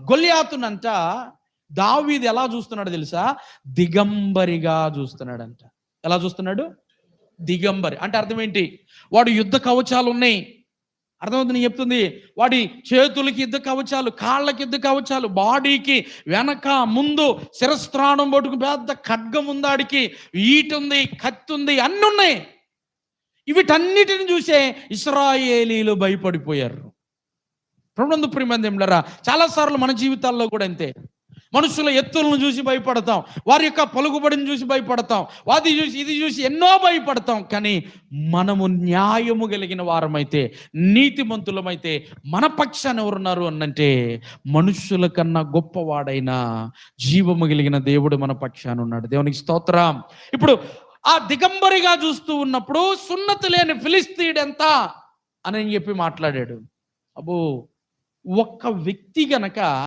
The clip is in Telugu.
గొల్లియాతునంట దావీదు ఎలా చూస్తున్నాడు తెలుసా? దిగంబరిగా చూస్తున్నాడంట. ఎలా చూస్తున్నాడు? దిగంబరి. అంటే అర్థం ఏంటి? వాడు యుద్ధ కవచాలు ఉన్నాయి, అర్థమవుతుంది చెప్తుంది. వాడి చేతులకి యుద్ధ కవచాలు, కాళ్ళకి యుద్ధ కవచాలు, బాడీకి వెనక ముందు శిరస్త్రాణం పట్టుకు పెద్ద ఖడ్గం ఉందాడికి, ఈటుంది, కత్తి ఉంది, అన్నీ ఉన్నాయి. వీటన్నిటిని చూసే ఇశ్రాయేలీలు భయపడిపోయారు. ప్రభునందు ప్రియమందిరా, చాలాసార్లు మన జీవితాల్లో కూడా అంతే. మనుషుల ఎత్తులను చూసి భయపడతాం, వారి యొక్క పలుకుబడిని చూసి భయపడతాం, వాది చూసి ఇది చూసి ఎన్నో భయపడతాం. కానీ మనము న్యాయము కలిగిన వారమైతే, నీతిమంతులమైతే మన పక్షాన ఎవరున్నారు అనంటే మనుషుల కన్నా గొప్పవాడైన జీవము కలిగిన దేవుడు మన పక్షాన ఉన్నాడు. దేవునికి స్తోత్రం. ఇప్పుడు ఆ దిగంబరిగా చూస్తూ ఉన్నప్పుడు సున్నతి లేని ఫిలిస్తీయుడు ఎంత అని చెప్పి మాట్లాడాడు. అబ్బో, ఒక్క వ్యక్తి గనక